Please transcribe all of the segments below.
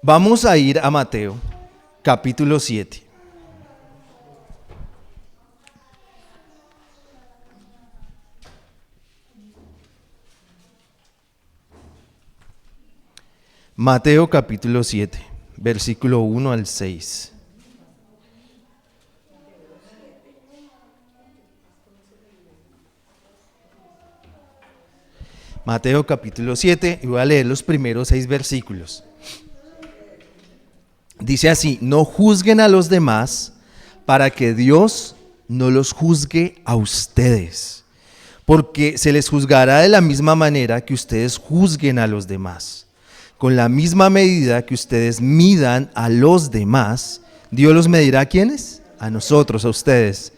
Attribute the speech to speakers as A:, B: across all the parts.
A: Vamos a ir a Mateo, capítulo 7. Mateo capítulo 7, versículo 1 al 6. Mateo capítulo 7, y voy a leer los primeros 6 versículos. Dice así: no juzguen a los demás para que Dios no los juzgue a ustedes, porque se les juzgará de la misma manera que ustedes juzguen a los demás. Con la misma medida que ustedes midan a los demás, Dios los medirá ¿a quiénes? A nosotros, a ustedes.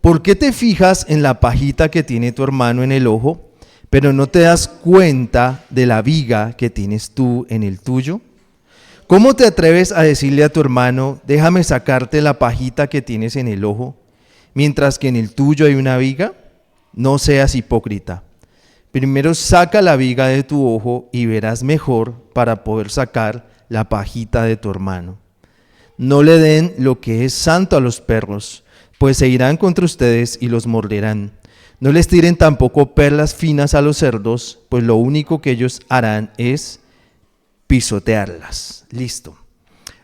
A: ¿Por qué te fijas en la pajita que tiene tu hermano en el ojo, pero no te das cuenta de la viga que tienes tú en el tuyo? ¿Cómo te atreves a decirle a tu hermano, déjame sacarte la pajita que tienes en el ojo, mientras que en el tuyo hay una viga? No seas hipócrita. Primero saca la viga de tu ojo y verás mejor para poder sacar la pajita de tu hermano. No le den lo que es santo a los perros, pues se irán contra ustedes y los morderán. No les tiren tampoco perlas finas a los cerdos, pues lo único que ellos harán es pisotearlas. Listo.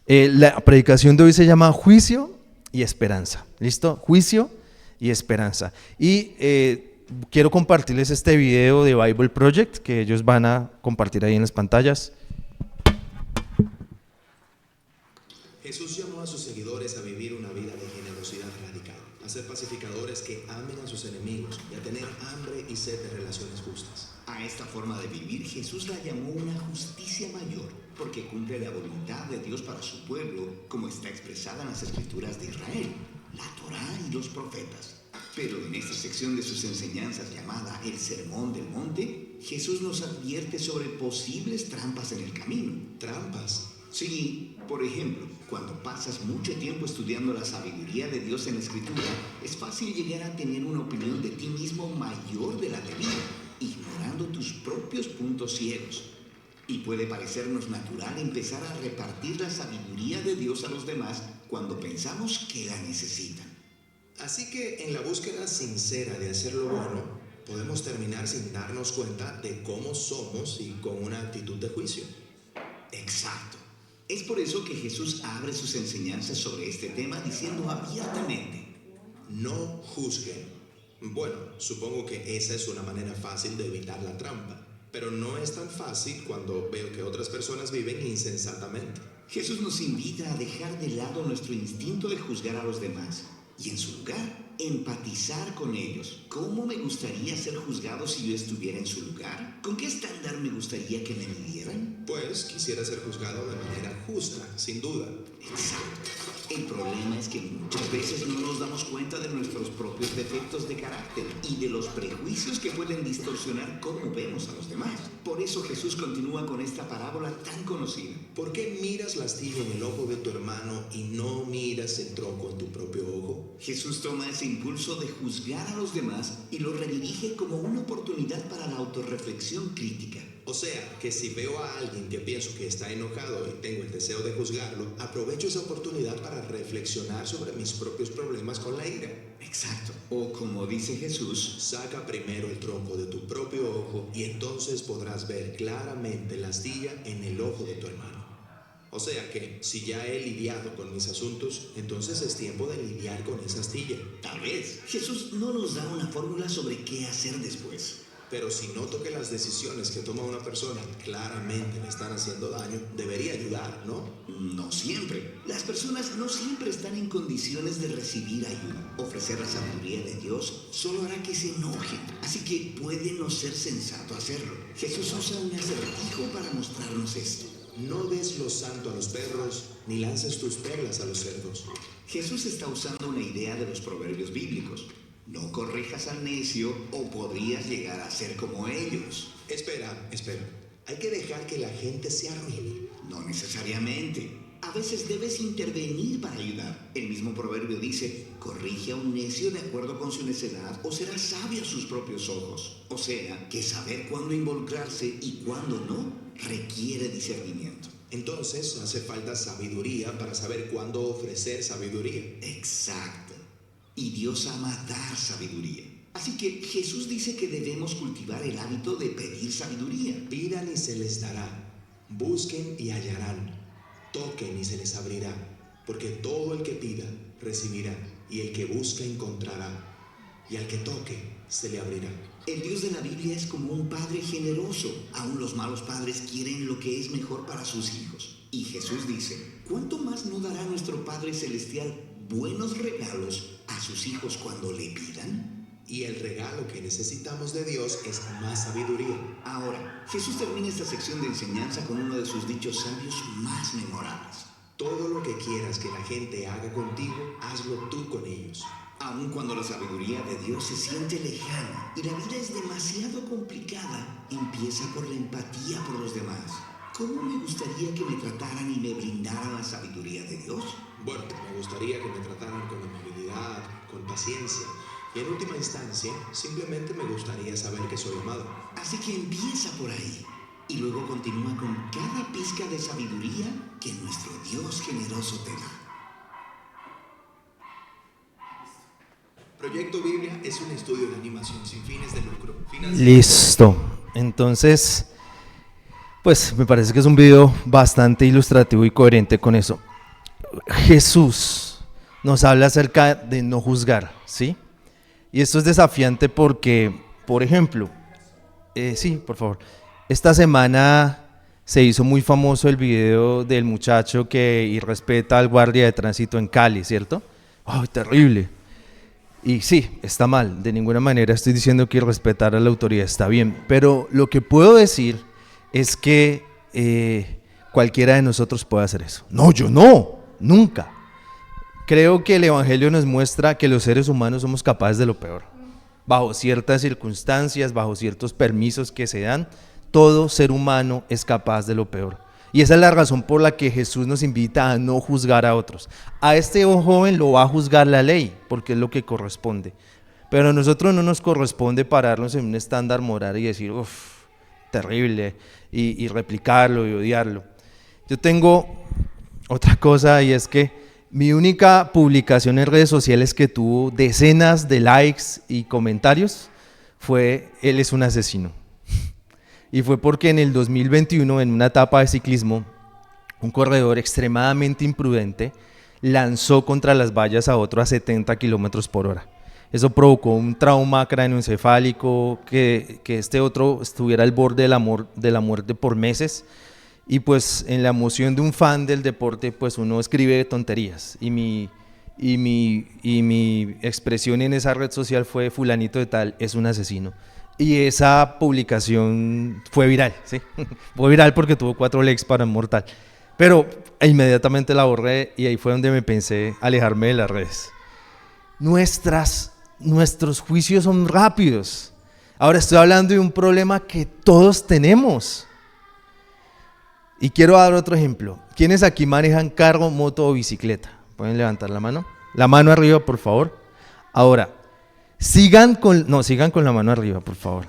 A: La predicación de hoy se llama Juicio y Esperanza. ¿Listo? Juicio y Esperanza. Y quiero compartirles este video de Bible Project que ellos van a compartir ahí en las pantallas.
B: Jesús llamó a sus seguidores a vivir una vida de generosidad radical, a ser pacificadores que amen a sus enemigos y a tener hambre y sed de relaciones justas.
C: A esta forma de vivir Jesús la llamó una justicia mayor, porque cumple la voluntad de Dios para su pueblo, como está expresada en las Escrituras de Israel, la Torá y los profetas. Pero en esta sección de sus enseñanzas llamada el Sermón del Monte, Jesús nos advierte sobre posibles trampas en el camino.
B: ¿Trampas?
C: Sí, por ejemplo, cuando pasas mucho tiempo estudiando la sabiduría de Dios en la Escritura, es fácil llegar a tener una opinión de ti mismo mayor de la debida, ignorando tus propios puntos ciegos. Y puede parecernos natural empezar a repartir la sabiduría de Dios a los demás cuando pensamos que la necesitan.
B: Así que en la búsqueda sincera de hacer lo bueno, podemos terminar sin darnos cuenta de cómo somos y con una actitud de juicio.
C: Exacto. Es por eso que Jesús abre sus enseñanzas sobre este tema diciendo abiertamente:
B: no juzguen. Bueno, supongo que esa es una manera fácil de evitar la trampa, pero no es tan fácil cuando veo que otras personas viven insensatamente.
C: Jesús nos invita a dejar de lado nuestro instinto de juzgar a los demás y en su lugar empatizar con ellos. ¿Cómo me gustaría ser juzgado si yo estuviera en su lugar? ¿Con qué estándar me gustaría que me midieran?
B: Pues quisiera ser juzgado de manera justa, sin duda.
C: Exacto. El problema es que muchas veces no nos damos cuenta de nuestros propios defectos de carácter y de los prejuicios que pueden distorsionar cómo vemos a los demás. Por eso Jesús continúa con esta parábola tan conocida.
B: ¿Por qué miras la astilla en el ojo de tu hermano y no miras el tronco en tu propio ojo?
C: Jesús toma ese impulso de juzgar a los demás y lo redirige como una oportunidad para la autorreflexión crítica.
B: O sea, que si veo a alguien que pienso que está enojado y tengo el deseo de juzgarlo, aprovecho esa oportunidad para reflexionar sobre mis propios problemas con la ira.
C: Exacto. O como dice Jesús,
B: saca primero el tronco de tu propio ojo y entonces podrás ver claramente la astilla en el ojo de tu hermano. O sea que, si ya he lidiado con mis asuntos, entonces es tiempo de lidiar con esa astilla.
C: Tal vez Jesús no nos da una fórmula sobre qué hacer después.
B: Pero si noto que las decisiones que toma una persona claramente le están haciendo daño, debería ayudar, ¿no?
C: No siempre. Las personas no siempre están en condiciones de recibir ayuda. Ofrecer la sabiduría de Dios solo hará que se enojen. Así que puede no ser sensato hacerlo. Jesús usa un acertijo para mostrarnos esto.
B: No des lo santo a los perros, ni lances tus perlas a los cerdos.
C: Jesús está usando una idea de los proverbios bíblicos. No corrijas al necio o podrías llegar a ser como ellos.
B: Espera. ¿Hay que dejar que la gente se arruine?
C: No necesariamente. A veces debes intervenir para ayudar. El mismo proverbio dice: corrige a un necio de acuerdo con su necedad o será sabio a sus propios ojos. O sea, que saber cuándo involucrarse y cuándo no requiere discernimiento.
B: Entonces hace falta sabiduría para saber cuándo ofrecer sabiduría.
C: Exacto. Y Dios ama dar sabiduría. Así que Jesús dice que debemos cultivar el hábito de pedir sabiduría.
B: Pidan y se les dará. Busquen y hallarán. Toquen y se les abrirá. Porque todo el que pida, recibirá. Y el que busca, encontrará. Y al que toque, se le abrirá.
C: El Dios de la Biblia es como un padre generoso. Aún los malos padres quieren lo que es mejor para sus hijos. Y Jesús dice, ¿cuánto más no dará nuestro Padre Celestial buenos regalos a sus hijos cuando le pidan?
B: Y el regalo que necesitamos de Dios es más sabiduría.
C: Ahora, Jesús termina esta sección de enseñanza con uno de sus dichos sabios más memorables.
B: Todo lo que quieras que la gente haga contigo, hazlo tú con ellos.
C: Aun cuando la sabiduría de Dios se siente lejana y la vida es demasiado complicada, empieza por la empatía por los demás. ¿Cómo me gustaría que me trataran y me brindaran la sabiduría de Dios?
B: Bueno, me gustaría que me trataran con amabilidad, con paciencia. Y en última instancia, simplemente me gustaría saber que soy amado.
C: Así que empieza por ahí y luego continúa con cada pizca de sabiduría que nuestro Dios generoso te da.
B: Proyecto Biblia es un estudio de animación sin fines de lucro.
A: Listo. Entonces, pues me parece que es un video bastante ilustrativo y coherente con eso. Jesús nos habla acerca de no juzgar, ¿sí? Y esto es desafiante porque, por ejemplo, sí, por favor, esta semana se hizo muy famoso el video del muchacho que irrespeta al guardia de tránsito en Cali, ¿cierto? ¡Ay, terrible! Y sí, está mal, de ninguna manera estoy diciendo que irrespetar a la autoridad está bien, pero lo que puedo decir es que cualquiera de nosotros puede hacer eso. No, yo no, nunca. Creo que el Evangelio nos muestra que los seres humanos somos capaces de lo peor. Bajo ciertas circunstancias, bajo ciertos permisos que se dan, todo ser humano es capaz de lo peor. Y esa es la razón por la que Jesús nos invita a no juzgar a otros. A este joven lo va a juzgar la ley, porque es lo que corresponde. Pero a nosotros no nos corresponde pararnos en un estándar moral y decir, uff, terrible, y replicarlo y odiarlo. Yo tengo otra cosa y es que mi única publicación en redes sociales que tuvo decenas de likes y comentarios fue "Él es un asesino". Y fue porque en el 2021, en una etapa de ciclismo, un corredor extremadamente imprudente lanzó contra las vallas a otro a 70 kilómetros por hora. Eso provocó un trauma cráneoencefálico, que este otro estuviera al borde de la muerte por meses. Y pues en la emoción de un fan del deporte, pues uno escribe tonterías. Y mi expresión en esa red social fue "fulanito de tal es un asesino". Y esa publicación fue viral, ¿sí? Fue viral porque tuvo 4 likes para Mortal. Pero inmediatamente la borré y ahí fue donde me pensé alejarme de las redes. Nuestros juicios son rápidos. Ahora estoy hablando de un problema que todos tenemos. Y quiero dar otro ejemplo. ¿Quiénes aquí manejan carro, moto o bicicleta? ¿Pueden levantar la mano? La mano arriba, por favor. Ahora, sigan con la mano arriba, por favor.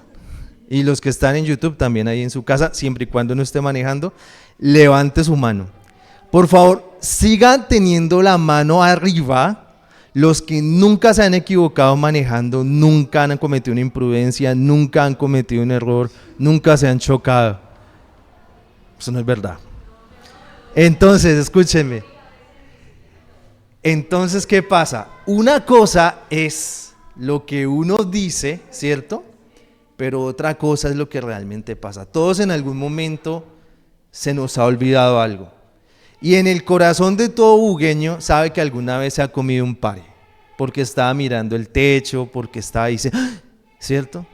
A: Y los que están en YouTube también ahí en su casa, siempre y cuando no esté manejando, levante su mano. Por favor, sigan teniendo la mano arriba los que nunca se han equivocado manejando, nunca han cometido una imprudencia, nunca han cometido un error, nunca se han chocado. Eso no es verdad. Entonces, escúchenme. Entonces, ¿qué pasa? Una cosa es lo que uno dice, ¿cierto? Pero otra cosa es lo que realmente pasa. Todos en algún momento se nos ha olvidado algo. Y en el corazón de todo bugueño sabe que alguna vez se ha comido un pare, porque estaba mirando el techo, porque estaba ahí, ¿cierto?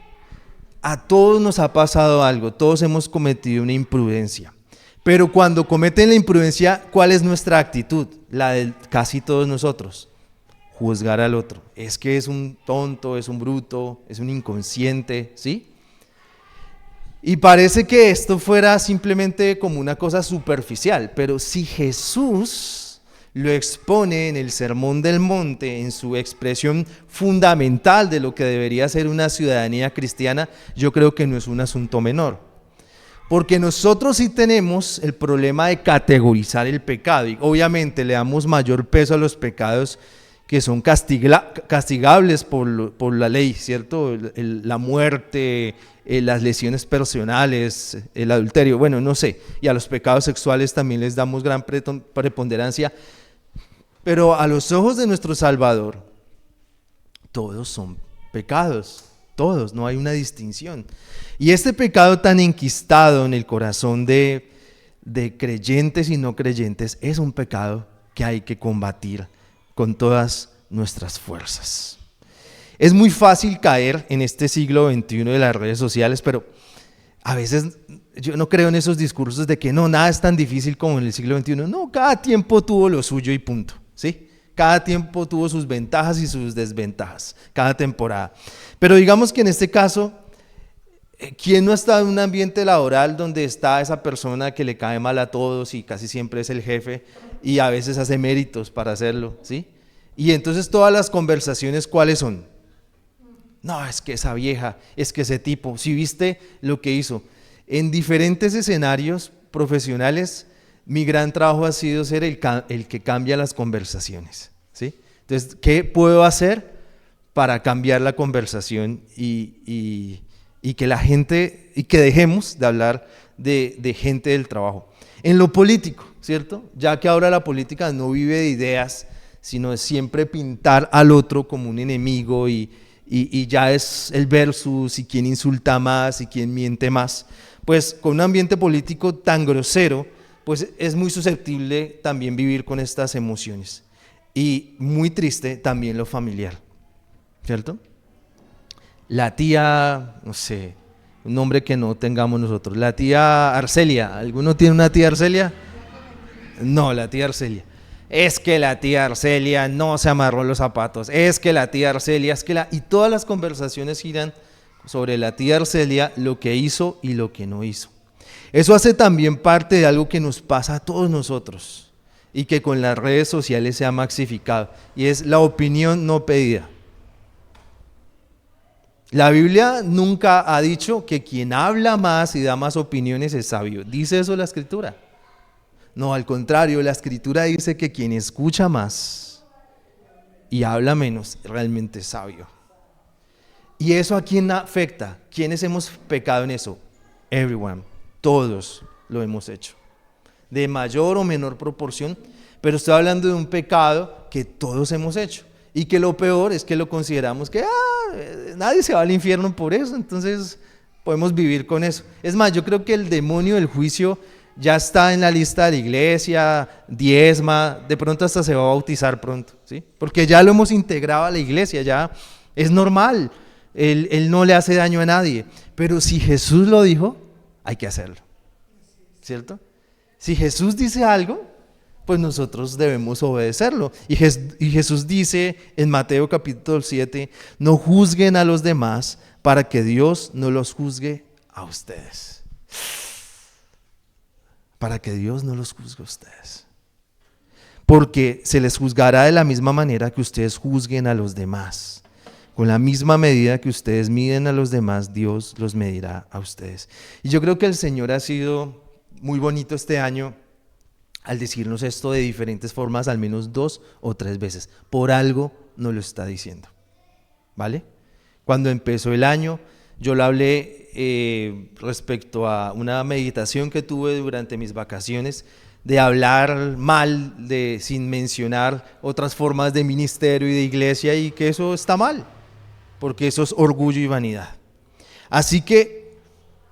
A: A todos nos ha pasado algo, todos hemos cometido una imprudencia. Pero cuando cometen la imprudencia, ¿cuál es nuestra actitud? La de casi todos nosotros. Juzgar al otro. Es que es un tonto, es un bruto, es un inconsciente, ¿sí? Y parece que esto fuera simplemente como una cosa superficial, pero si Jesús lo expone en el Sermón del Monte, en su expresión fundamental de lo que debería ser una ciudadanía cristiana, yo creo que no es un asunto menor. Porque nosotros sí tenemos el problema de categorizar el pecado y obviamente le damos mayor peso a los pecados que son castigables por la ley, ¿cierto? La muerte, las lesiones personales, el adulterio, bueno, no sé, y a los pecados sexuales también les damos gran preponderancia, pero a los ojos de nuestro Salvador, todos son pecados, todos, no hay una distinción. Y este pecado tan enquistado en el corazón de creyentes y no creyentes es un pecado que hay que combatir con todas nuestras fuerzas. Es muy fácil caer en este siglo XXI de las redes sociales, pero a veces yo no creo en esos discursos de que no, nada es tan difícil como en el siglo XXI. No, cada tiempo tuvo lo suyo y punto, ¿sí? Cada tiempo tuvo sus ventajas y sus desventajas, cada temporada. Pero digamos que en este caso, ¿quién no está en un ambiente laboral donde está esa persona que le cae mal a todos y casi siempre es el jefe y a veces hace méritos para hacerlo, ¿sí? Y entonces todas las conversaciones, ¿cuáles son? No, es que esa vieja, es que ese tipo, si viste lo que hizo. En diferentes escenarios profesionales, mi gran trabajo ha sido ser el que cambia las conversaciones, ¿sí? Entonces, ¿qué puedo hacer para cambiar la conversación y que la gente, y que dejemos de hablar de gente del trabajo? En lo político, ¿cierto? Ya que ahora la política no vive de ideas, sino de siempre pintar al otro como un enemigo y ya es el versus y quién insulta más y quién miente más. Pues con un ambiente político tan grosero, pues es muy susceptible también vivir con estas emociones. Y muy triste también lo familiar, ¿cierto? La tía, no sé, un nombre que no tengamos nosotros, la tía Arcelia. ¿Alguno tiene una tía Arcelia? No, la tía Arcelia. Es que la tía Arcelia no se amarró los zapatos, es que la tía Arcelia, y todas las conversaciones giran sobre la tía Arcelia, lo que hizo y lo que no hizo. Eso hace también parte de algo que nos pasa a todos nosotros y que con las redes sociales se ha maxificado, y es la opinión no pedida. La Biblia nunca ha dicho que quien habla más y da más opiniones es sabio. ¿Dice eso la Escritura? No, al contrario, la Escritura dice que quien escucha más y habla menos realmente es sabio. ¿Y eso a quién afecta? ¿Quiénes hemos pecado en eso? Everyone, todos lo hemos hecho, de mayor o menor proporción, pero estoy hablando de un pecado que todos hemos hecho y que lo peor es que lo consideramos que nadie se va al infierno por eso, entonces podemos vivir con eso. Es más, yo creo que el demonio del juicio ya está en la lista de la iglesia, diezma, de pronto hasta se va a bautizar pronto, ¿sí? Porque ya lo hemos integrado a la iglesia, ya es normal, él no le hace daño a nadie, pero si Jesús lo dijo, hay que hacerlo, ¿cierto? Si Jesús dice algo, pues nosotros debemos obedecerlo, y Jesús dice en Mateo capítulo 7, no juzguen a los demás para que Dios no los juzgue a ustedes. Para que Dios no los juzgue a ustedes. Porque se les juzgará de la misma manera que ustedes juzguen a los demás. Con la misma medida que ustedes miden a los demás, Dios los medirá a ustedes. Y yo creo que el Señor ha sido muy bonito este año al decirnos esto de diferentes formas, al menos 2 o 3 veces. Por algo nos lo está diciendo, ¿vale? Cuando empezó el año, yo lo hablé respecto a una meditación que tuve durante mis vacaciones, de hablar mal, sin mencionar otras formas de ministerio y de iglesia, y que eso está mal, porque eso es orgullo y vanidad. Así que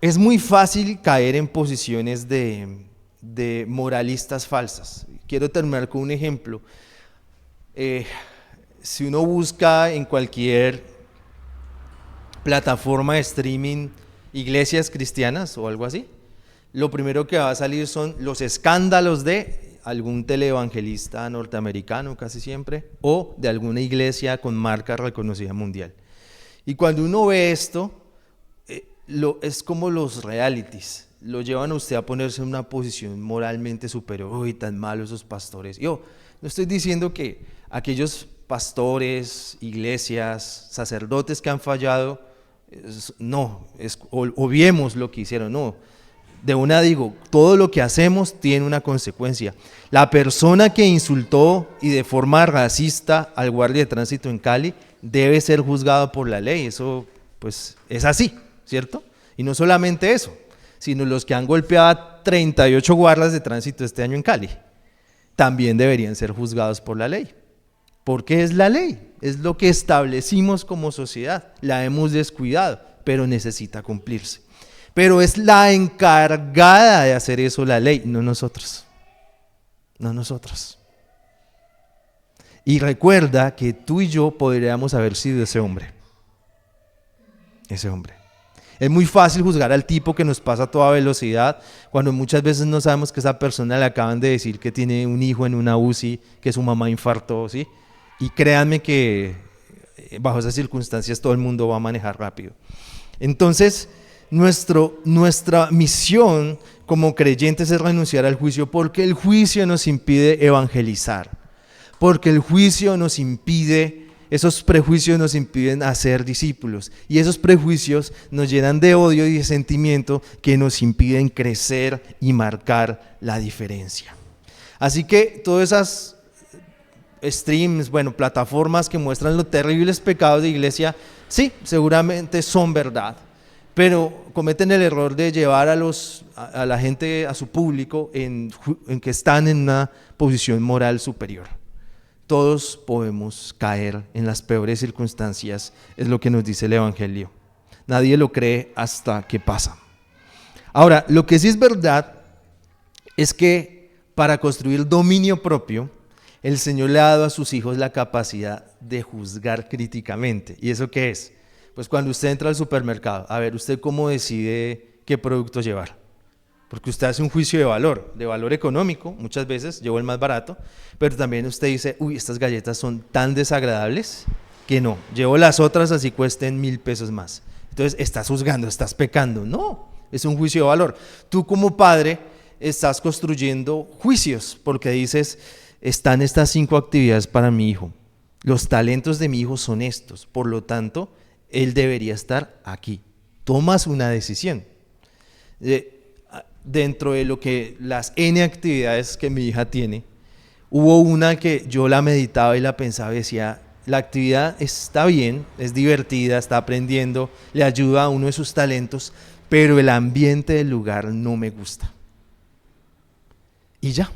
A: es muy fácil caer en posiciones de moralistas falsas. Quiero terminar con un ejemplo. Si uno busca en cualquier plataforma de streaming iglesias cristianas o algo así, lo primero que va a salir son los escándalos de algún televangelista norteamericano casi siempre, o de alguna iglesia con marca reconocida mundial. Y cuando uno ve esto, es como los realities, lo llevan a usted a ponerse en una posición moralmente superior. Uy, tan malos esos pastores. Yo no estoy diciendo que aquellos pastores, iglesias, sacerdotes que han fallado, obviemos lo que hicieron, no. De una digo, todo lo que hacemos tiene una consecuencia. La persona que insultó y de forma racista al guardia de tránsito en Cali debe ser juzgado por la ley. Eso pues es así, ¿cierto? Y no solamente eso, sino los que han golpeado a 38 guardias de tránsito este año en Cali también deberían ser juzgados por la ley. Porque es la ley, es lo que establecimos como sociedad, la hemos descuidado, pero necesita cumplirse. Pero es la encargada de hacer eso la ley, no nosotros. No nosotros. Y recuerda que tú y yo podríamos haber sido ese hombre. Ese hombre. Es muy fácil juzgar al tipo que nos pasa a toda velocidad, cuando muchas veces no sabemos que esa persona le acaban de decir que tiene un hijo en una UCI, que su mamá infartó, ¿sí? Y créanme que bajo esas circunstancias todo el mundo va a manejar rápido. Entonces, nuestra misión como creyentes es renunciar al juicio, porque el juicio nos impide evangelizar, porque el juicio nos impide, esos prejuicios nos impiden hacer discípulos, y esos prejuicios nos llenan de odio y de sentimiento que nos impiden crecer y marcar la diferencia. Así que todas esas streams, plataformas que muestran los terribles pecados de iglesia, sí, seguramente son verdad, pero cometen el error de llevar a la gente, a su público, en que están en una posición moral superior. Todos podemos caer en las peores circunstancias, es lo que nos dice el Evangelio. Nadie lo cree hasta que pasa. Ahora, lo que sí es verdad es que para construir dominio propio, el Señor le ha dado a sus hijos la capacidad de juzgar críticamente. ¿Y eso qué es? Pues cuando usted entra al supermercado, a ver, ¿usted cómo decide qué producto llevar? Porque usted hace un juicio de valor económico, muchas veces llevo el más barato, pero también usted dice, uy, estas galletas son tan desagradables que no, llevo las otras así cuesten 1,000 pesos más. Entonces, estás juzgando, estás pecando. No, es un juicio de valor. Tú como padre estás construyendo juicios porque dices, están estas 5 actividades para mi hijo. Los talentos de mi hijo son estos, por lo tanto, él debería estar aquí. Tomas una decisión. Dentro de lo que las N actividades que mi hija tiene, hubo una que yo la meditaba y la pensaba y decía, la actividad está bien, es divertida, está aprendiendo, le ayuda a uno de sus talentos, pero el ambiente del lugar no me gusta. Y ya.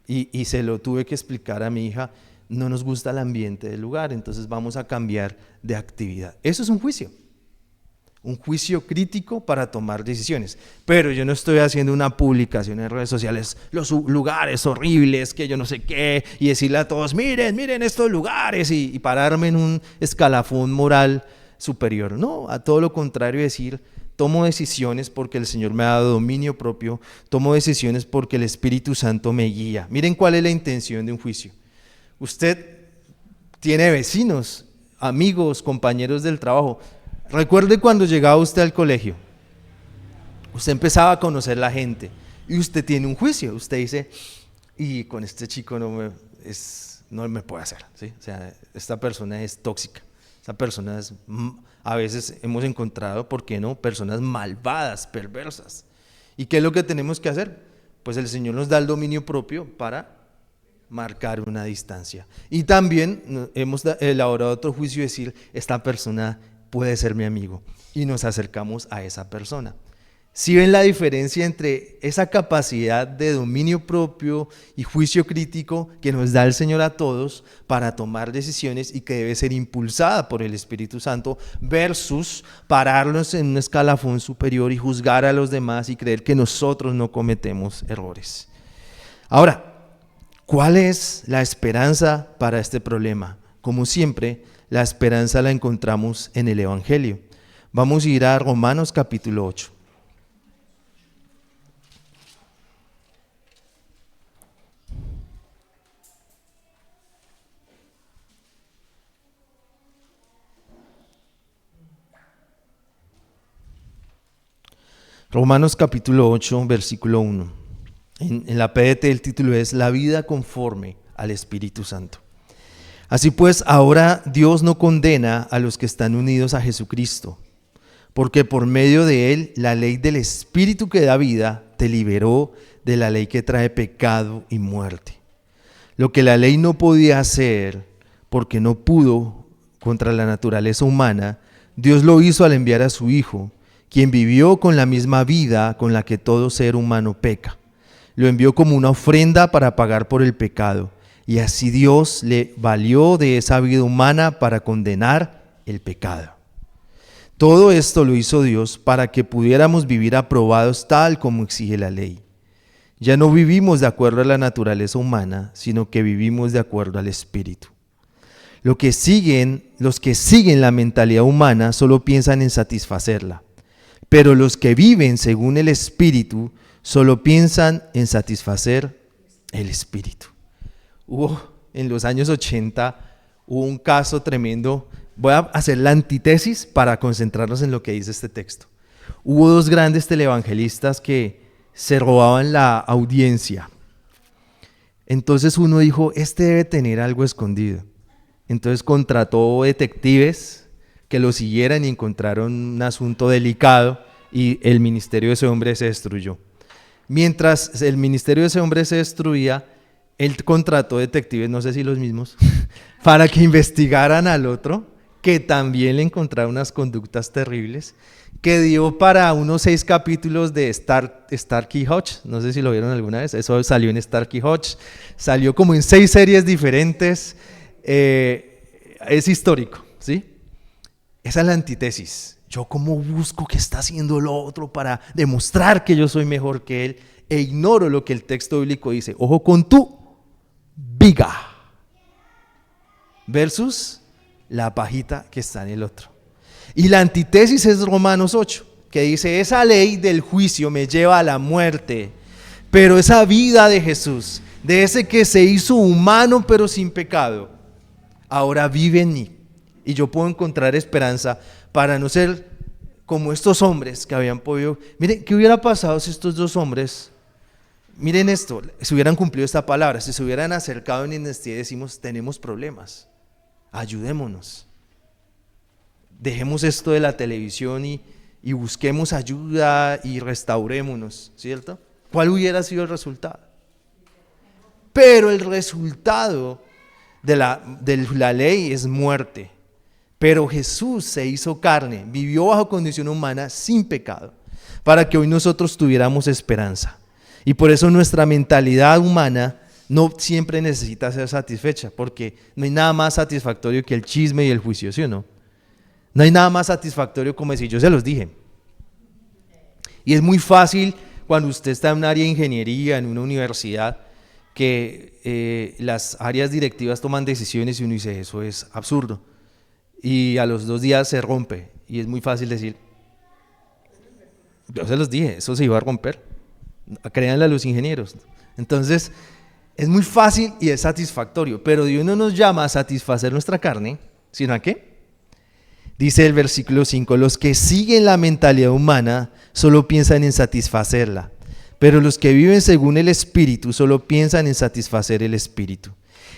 A: Y se lo tuve que explicar a mi hija, no nos gusta el ambiente del lugar, entonces vamos a cambiar de actividad. Eso es un juicio crítico para tomar decisiones. Pero yo no estoy haciendo una publicación en redes sociales, los lugares horribles, que yo no sé qué, y decirle a todos, miren estos lugares, y pararme en un escalafón moral superior. No, a todo lo contrario, decir, tomo decisiones porque el Señor me ha dado dominio propio, tomo decisiones porque el Espíritu Santo me guía. Miren cuál es la intención de un juicio. Usted tiene vecinos, amigos, compañeros del trabajo. Recuerde cuando llegaba usted al colegio, usted empezaba a conocer la gente y usted tiene un juicio. Usted dice, y con este chico no me puede hacer, ¿sí? O sea, esta persona es tóxica, esta persona es, a veces hemos encontrado, ¿por qué no?, personas malvadas, perversas. ¿Y qué es lo que tenemos que hacer? Pues el Señor nos da el dominio propio para marcar una distancia. Y también hemos elaborado otro juicio y decir, esta persona puede ser mi amigo, y nos acercamos a esa persona. ¿Sí ven la diferencia entre esa capacidad de dominio propio y juicio crítico que nos da el Señor a todos para tomar decisiones y que debe ser impulsada por el Espíritu Santo, versus pararnos en un escalafón superior y juzgar a los demás y creer que nosotros no cometemos errores? Ahora, ¿cuál es la esperanza para este problema? Como siempre, la esperanza la encontramos en el Evangelio. Vamos a ir a Romanos capítulo 8. Romanos capítulo 8, versículo 1. En la PDT el título es La vida conforme al Espíritu Santo. Así pues, ahora Dios no condena a los que están unidos a Jesucristo, porque por medio de él la ley del Espíritu que da vida te liberó de la ley que trae pecado y muerte. Lo que la ley no podía hacer, porque no pudo contra la naturaleza humana, Dios lo hizo al enviar a su Hijo, quien vivió con la misma vida con la que todo ser humano peca. Lo envió como una ofrenda para pagar por el pecado, y así Dios le valió de esa vida humana para condenar el pecado. Todo esto lo hizo Dios para que pudiéramos vivir aprobados tal como exige la ley. Ya no vivimos de acuerdo a la naturaleza humana, sino que vivimos de acuerdo al Espíritu. Los que siguen la mentalidad humana solo piensan en satisfacerla, pero los que viven según el Espíritu solo piensan en satisfacer el Espíritu. En los años 80 hubo un caso tremendo. Voy a hacer la antítesis para concentrarnos en lo que dice este texto. Hubo dos grandes televangelistas que se robaban la audiencia. Entonces uno dijo, este debe tener algo escondido. Entonces contrató detectives que lo siguieran y encontraron un asunto delicado y el ministerio de ese hombre se destruyó. Mientras el ministerio de ese hombre se destruía, él contrató detectives, no sé si los mismos, para que investigaran al otro, que también le encontraron unas conductas terribles, que dio para unos 6 capítulos de Starkey Hodge, no sé si lo vieron alguna vez, eso salió en Starkey Hodge, salió como en 6 series diferentes, es histórico, ¿sí? Esa es la antítesis. Yo como busco qué está haciendo el otro para demostrar que yo soy mejor que él, e ignoro lo que el texto bíblico dice. Ojo con tu viga versus la pajita que está en el otro. Y la antítesis es Romanos 8, que dice, esa ley del juicio me lleva a la muerte, pero esa vida de Jesús, de ese que se hizo humano pero sin pecado, ahora vive en mí. Y yo puedo encontrar esperanza para no ser como estos hombres que habían podido. Miren, ¿qué hubiera pasado si estos dos hombres, miren esto, si hubieran cumplido esta palabra, si se hubieran acercado en honestidad y decimos, tenemos problemas, ayudémonos, dejemos esto de la televisión y busquemos ayuda y restaurémonos, ¿cierto? ¿Cuál hubiera sido el resultado? Pero el resultado de la ley es muerte. Pero Jesús se hizo carne, vivió bajo condición humana sin pecado, para que hoy nosotros tuviéramos esperanza. Y por eso nuestra mentalidad humana no siempre necesita ser satisfecha, porque no hay nada más satisfactorio que el chisme y el juicio, ¿sí o no? No hay nada más satisfactorio como decir, yo se los dije. Y es muy fácil cuando usted está en un área de ingeniería, en una universidad, que las áreas directivas toman decisiones y uno dice, eso es absurdo. Y a los 2 días se rompe y es muy fácil decir, yo se los dije, eso se iba a romper, créanle a los ingenieros. Entonces es muy fácil y es satisfactorio, pero Dios no nos llama a satisfacer nuestra carne, sino a ¿qué? Dice el versículo 5, los que siguen la mentalidad humana solo piensan en satisfacerla, pero los que viven según el Espíritu solo piensan en satisfacer el Espíritu.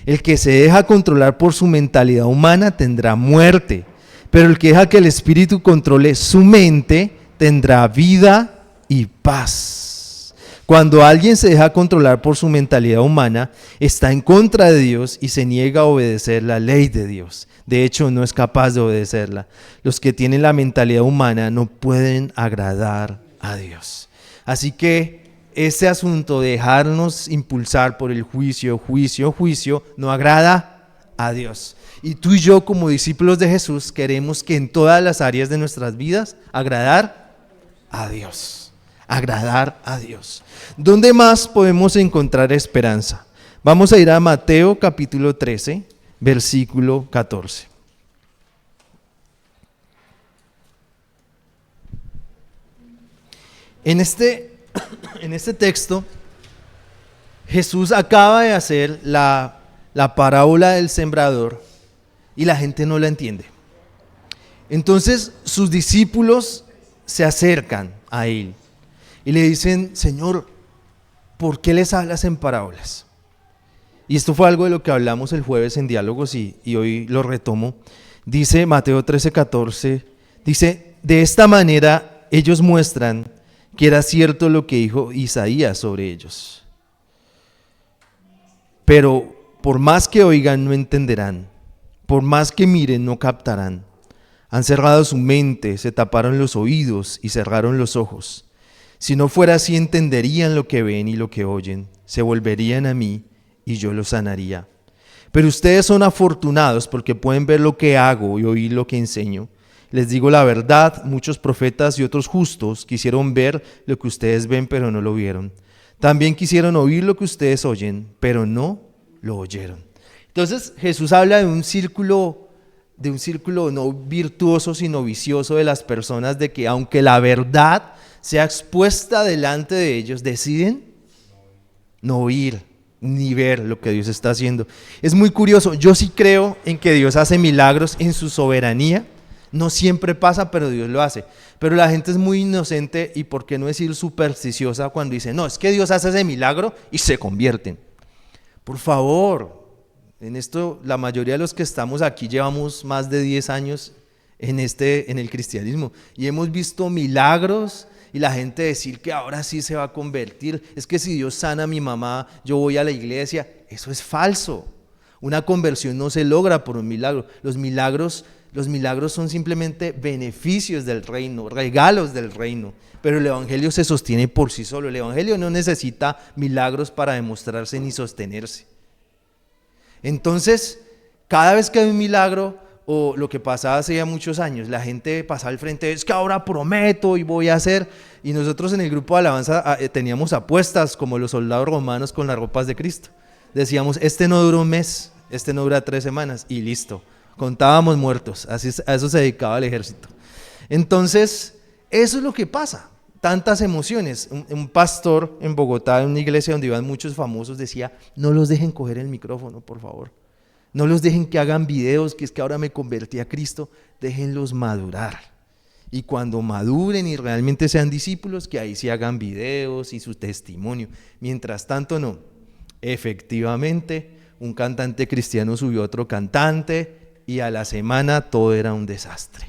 A: El que se deja controlar por su mentalidad humana tendrá muerte, pero el que deja que el Espíritu controle su mente tendrá vida y paz. Cuando alguien se deja controlar por su mentalidad humana, está en contra de Dios y se niega a obedecer la ley de Dios. De hecho, no es capaz de obedecerla. Los que tienen la mentalidad humana no pueden agradar a Dios. Así que este asunto de dejarnos impulsar por el juicio, no agrada a Dios. Y tú y yo como discípulos de Jesús queremos que en todas las áreas de nuestras vidas agradar a Dios. Agradar a Dios. ¿Dónde más podemos encontrar esperanza? Vamos a ir a Mateo capítulo 13, versículo 14. En este texto, Jesús acaba de hacer la parábola del sembrador y la gente no la entiende. Entonces sus discípulos se acercan a él y le dicen, Señor, ¿por qué les hablas en parábolas? Y esto fue algo de lo que hablamos el jueves en Diálogos y hoy lo retomo. Dice Mateo 13:14, dice, de esta manera ellos muestran que era cierto lo que dijo Isaías sobre ellos. Pero por más que oigan, no entenderán. Por más que miren, no captarán. Han cerrado su mente, se taparon los oídos y cerraron los ojos. Si no fuera así, entenderían lo que ven y lo que oyen. Se volverían a mí y yo los sanaría. Pero ustedes son afortunados porque pueden ver lo que hago y oír lo que enseño. Les digo la verdad, muchos profetas y otros justos quisieron ver lo que ustedes ven, pero no lo vieron. También quisieron oír lo que ustedes oyen, pero no lo oyeron. Entonces Jesús habla de un círculo no virtuoso, sino vicioso de las personas, de que aunque la verdad sea expuesta delante de ellos, deciden no oír ni ver lo que Dios está haciendo. Es muy curioso, yo sí creo en que Dios hace milagros en su soberanía. No siempre pasa, pero Dios lo hace. Pero la gente es muy inocente y, por qué no decir, supersticiosa cuando dice, no, es que Dios hace ese milagro y se convierten. Por favor, en esto la mayoría de los que estamos aquí llevamos más de 10 años en el cristianismo y hemos visto milagros y la gente decir que ahora sí se va a convertir. Es que si Dios sana a mi mamá, yo voy a la iglesia. Eso es falso. Una conversión no se logra por un milagro. Los milagros son simplemente beneficios del reino, regalos del reino, pero el evangelio se sostiene por sí solo. El evangelio no necesita milagros para demostrarse ni sostenerse. Entonces, cada vez que hay un milagro, o lo que pasaba hace ya muchos años, la gente pasaba al frente, es que ahora prometo y voy a hacer, y nosotros en el grupo de alabanza teníamos apuestas como los soldados romanos con las ropas de Cristo. Decíamos, este no dura un mes, este no dura 3 semanas, y listo. Contábamos muertos, a eso se dedicaba el ejército. Entonces, eso es lo que pasa, tantas emociones. Un pastor en Bogotá, en una iglesia donde iban muchos famosos, decía, no los dejen coger el micrófono, por favor. No los dejen que hagan videos, que es que ahora me convertí a Cristo, déjenlos madurar. Y cuando maduren y realmente sean discípulos, que ahí sí hagan videos y su testimonio. Mientras tanto, no. Efectivamente, un cantante cristiano subió a otro cantante, y a la semana todo era un desastre,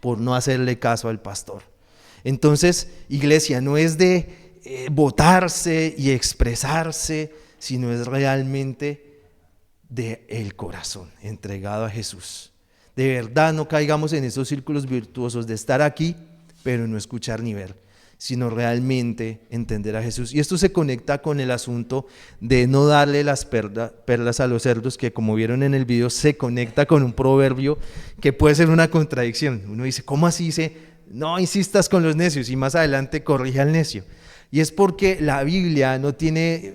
A: por no hacerle caso al pastor. Entonces, iglesia, no es de botarse y expresarse, sino es realmente del corazón, entregado a Jesús. De verdad no caigamos en esos círculos virtuosos de estar aquí, pero no escuchar ni ver, sino realmente entender a Jesús. Y esto se conecta con el asunto de no darle las perlas a los cerdos, que como vieron en el video, se conecta con un proverbio que puede ser una contradicción. Uno dice, ¿cómo así? Dice, no insistas con los necios, y más adelante corrige al necio. Y es porque la Biblia no tiene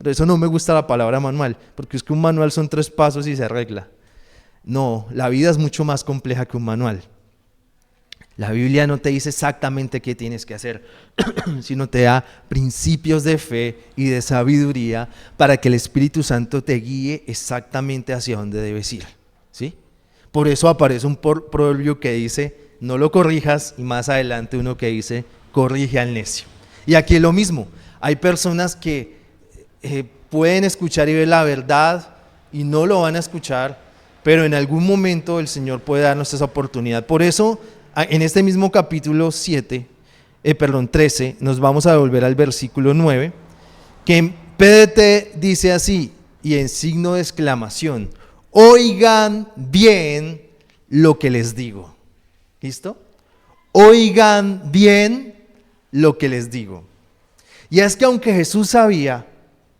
A: eso no me gusta la palabra manual, porque es que un manual son 3 pasos y se arregla. No, la vida es mucho más compleja que un manual. La Biblia no te dice exactamente qué tienes que hacer, sino te da principios de fe y de sabiduría para que el Espíritu Santo te guíe exactamente hacia dónde debes ir, ¿sí? Por eso aparece un proverbio que dice, no lo corrijas, y más adelante uno que dice, corrige al necio. Y aquí es lo mismo, hay personas que pueden escuchar y ver la verdad y no lo van a escuchar, pero en algún momento el Señor puede darnos esa oportunidad. Por eso, en este mismo capítulo 13, nos vamos a volver al versículo 9, que en PDT dice así, y en signo de exclamación, oigan bien lo que les digo. ¿Listo? Oigan bien lo que les digo. Y es que aunque Jesús sabía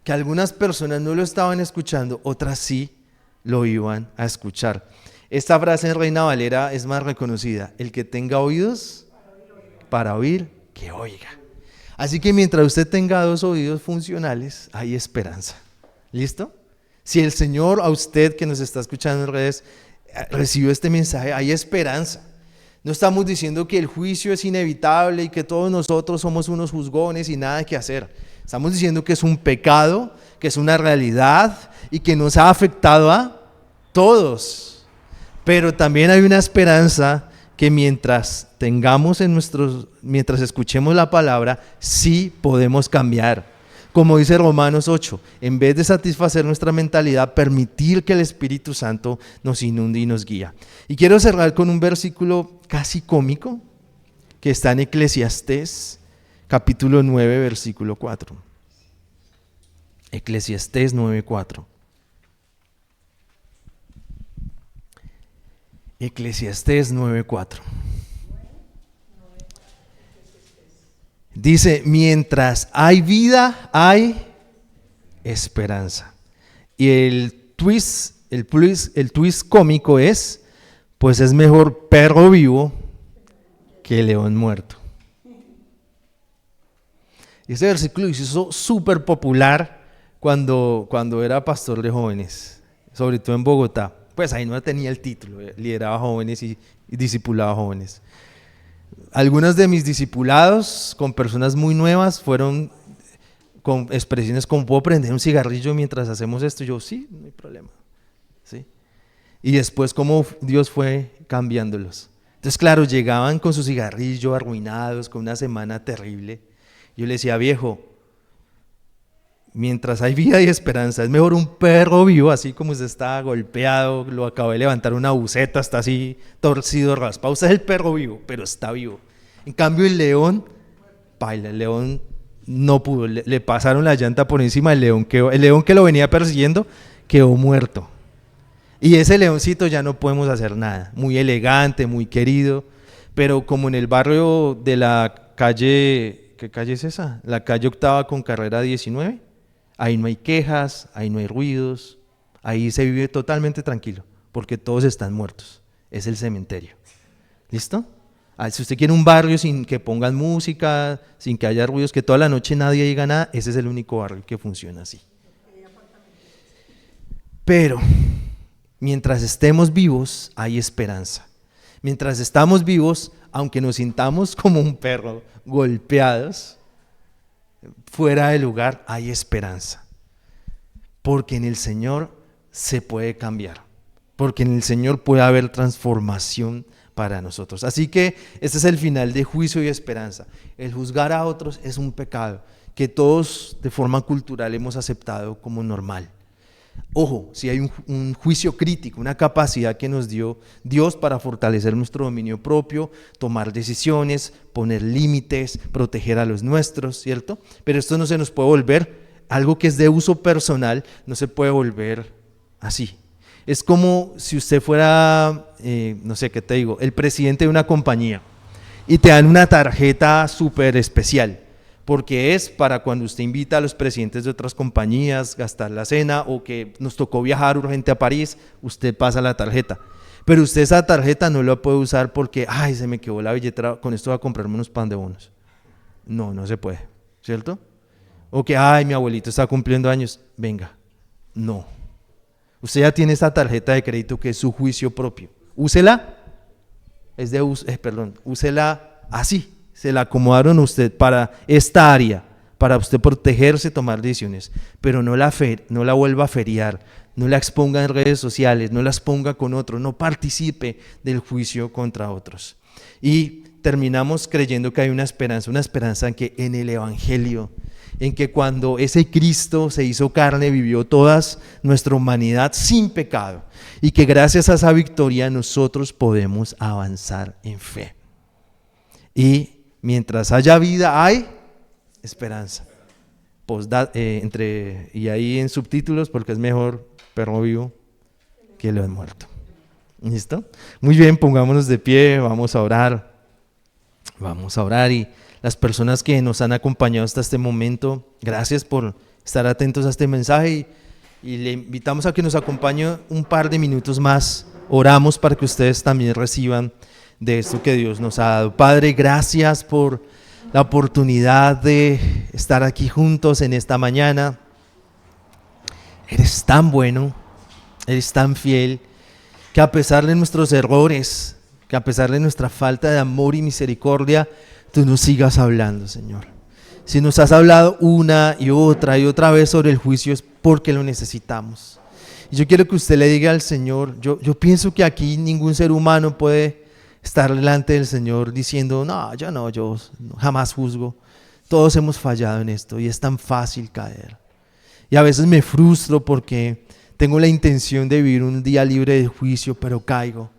A: que algunas personas no lo estaban escuchando, otras sí lo iban a escuchar. Esta frase en Reina Valera es más reconocida, el que tenga oídos para oír, que oiga. Así que mientras usted tenga 2 oídos funcionales, hay esperanza. ¿Listo? Si el Señor a usted que nos está escuchando en redes recibió este mensaje, hay esperanza. No estamos diciendo que el juicio es inevitable y que todos nosotros somos unos juzgones y nada que hacer. Estamos diciendo que es un pecado, que es una realidad y que nos ha afectado a todos. Pero también hay una esperanza que mientras escuchemos la palabra, sí podemos cambiar. Como dice Romanos 8, en vez de satisfacer nuestra mentalidad, permitir que el Espíritu Santo nos inunde y nos guía. Y quiero cerrar con un versículo casi cómico que está en Eclesiastés, capítulo 9, versículo 4. Eclesiastés 9:4. Eclesiastés 9:4. Dice, mientras hay vida, hay esperanza. Y el twist cómico es, pues es mejor perro vivo que león muerto. Y ese versículo se hizo súper popular cuando era pastor de jóvenes, sobre todo en Bogotá. Pues ahí no tenía el título, lideraba jóvenes y discipulaba jóvenes. Algunos de mis discipulados con personas muy nuevas fueron con expresiones como, ¿puedo prender un cigarrillo mientras hacemos esto? Y yo, sí, no hay problema. ¿Sí? Y después cómo Dios fue cambiándolos. Entonces, claro, llegaban con su cigarrillo arruinados, con una semana terrible. Yo le decía, viejo, mientras hay vida y esperanza, es mejor un perro vivo, así como usted está golpeado, lo acabo de levantar una buceta, está así torcido, raspado. Usted es el perro vivo, pero está vivo. En cambio el león, paila, el león no pudo, le pasaron la llanta por encima, el león que lo venía persiguiendo quedó muerto. Y ese leoncito ya no podemos hacer nada, muy elegante, muy querido, pero como en el barrio de la calle, ¿qué calle es esa? La calle Octava con carrera 19. Ahí no hay quejas, ahí no hay ruidos, ahí se vive totalmente tranquilo, porque todos están muertos. Es el cementerio. ¿Listo? Si usted quiere un barrio sin que pongan música, sin que haya ruidos, que toda la noche nadie diga nada, ese es el único barrio que funciona así. Pero mientras estemos vivos, hay esperanza. Mientras estamos vivos, aunque nos sintamos como un perro golpeados, fuera de lugar, hay esperanza, porque en el Señor se puede cambiar, porque en el Señor puede haber transformación para nosotros. Así que este es el final de juicio y esperanza. El juzgar a otros es un pecado que todos de forma cultural hemos aceptado como normal. Ojo, si hay un juicio crítico, una capacidad que nos dio Dios para fortalecer nuestro dominio propio, tomar decisiones, poner límites, proteger a los nuestros, ¿cierto? Pero esto no se nos puede volver, algo que es de uso personal, no se puede volver así. Es como si usted fuera, no sé qué te digo, el presidente de una compañía y te dan una tarjeta súper especial, porque es para cuando usted invita a los presidentes de otras compañías, gastar la cena o que nos tocó viajar urgente a París, usted pasa la tarjeta. Pero usted esa tarjeta no la puede usar porque, ay, se me quedó la billetera, con esto voy a comprarme unos pan de bonos. No, no se puede, ¿cierto? O que, ay, mi abuelito está cumpliendo años, venga, no. Usted ya tiene esta tarjeta de crédito que es su juicio propio. Úsela, úsela así. Se la acomodaron a usted para esta área, para usted protegerse, tomar decisiones, pero no la vuelva a feriar, no la exponga en redes sociales, no la exponga con otros, no participe del juicio contra otros. Y terminamos creyendo que hay una esperanza en que en el Evangelio, en que cuando ese Cristo se hizo carne, vivió toda nuestra humanidad sin pecado, y que gracias a esa victoria nosotros podemos avanzar en fe. Y mientras haya vida, hay esperanza. Y ahí en subtítulos, porque es mejor perro vivo que león muerto. ¿Listo? Muy bien, pongámonos de pie, vamos a orar. Vamos a orar, y las personas que nos han acompañado hasta este momento, gracias por estar atentos a este mensaje, y le invitamos a que nos acompañe un par de minutos más. Oramos para que ustedes también reciban de esto que Dios nos ha dado. Padre, gracias por la oportunidad de estar aquí juntos en esta mañana. Eres tan bueno, eres tan fiel, que a pesar de nuestros errores, que a pesar de nuestra falta de amor y misericordia, tú nos sigas hablando, Señor. Si nos has hablado una y otra vez sobre el juicio, es porque lo necesitamos. Y yo quiero que usted le diga al Señor, yo pienso que aquí ningún ser humano puede estar delante del Señor diciendo, yo jamás juzgo. Todos hemos fallado en esto y es tan fácil caer. Y a veces me frustro porque tengo la intención de vivir un día libre de juicio, pero caigo.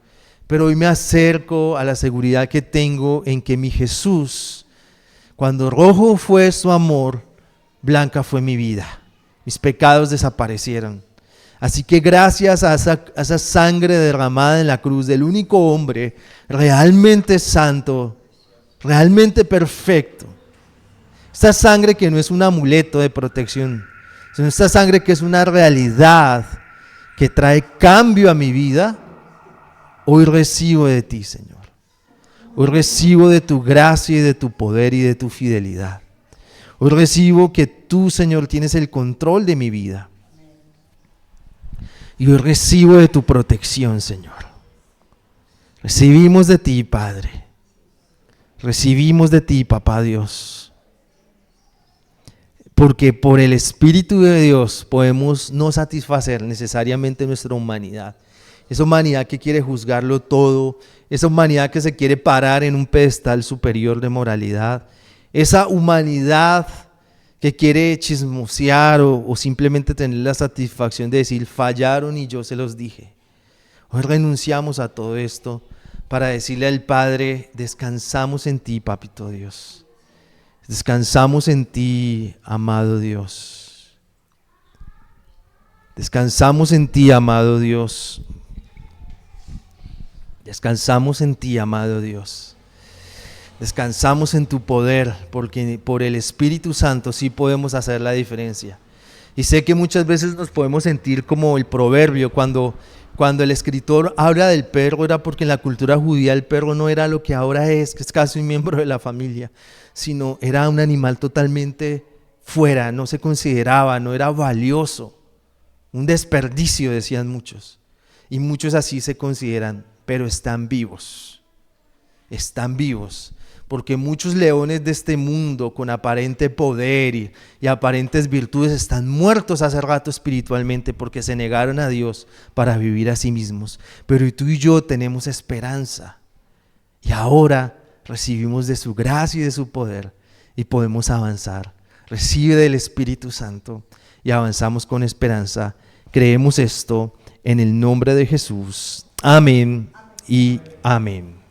A: Pero hoy me acerco a la seguridad que tengo en que mi Jesús, cuando rojo fue su amor, blanca fue mi vida. Mis pecados desaparecieron. Así que gracias a esa sangre derramada en la cruz del único hombre realmente santo, realmente perfecto, esta sangre que no es un amuleto de protección, sino esta sangre que es una realidad que trae cambio a mi vida, hoy recibo de ti, Señor. Hoy recibo de tu gracia y de tu poder y de tu fidelidad. Hoy recibo que tú, Señor, tienes el control de mi vida. Y hoy recibo de tu protección, Señor. Recibimos de ti, Padre. Recibimos de ti, Papá Dios. Porque por el Espíritu de Dios podemos no satisfacer necesariamente nuestra humanidad. Esa humanidad que quiere juzgarlo todo, esa humanidad que se quiere parar en un pedestal superior de moralidad, esa humanidad que quiere chismosear o simplemente tener la satisfacción de decir fallaron y yo se los dije. Hoy renunciamos a todo esto para decirle al Padre, descansamos en ti, Papito Dios. Descansamos en ti, amado Dios. Descansamos en ti, amado Dios. Descansamos en ti, amado Dios. Descansamos en tu poder, porque por el Espíritu Santo sí podemos hacer la diferencia. Y sé que muchas veces nos podemos sentir como el proverbio, cuando el escritor habla del perro, era porque en la cultura judía el perro no era lo que ahora es, que es casi un miembro de la familia, sino era un animal totalmente fuera, no se consideraba, no era valioso, un desperdicio, decían muchos. Y muchos así se consideran, pero están vivos, porque muchos leones de este mundo con aparente poder y aparentes virtudes están muertos hace rato espiritualmente porque se negaron a Dios para vivir a sí mismos. Pero tú y yo tenemos esperanza y ahora recibimos de su gracia y de su poder y podemos avanzar. Recibe del Espíritu Santo y avanzamos con esperanza. Creemos esto en el nombre de Jesús. Amén y amén.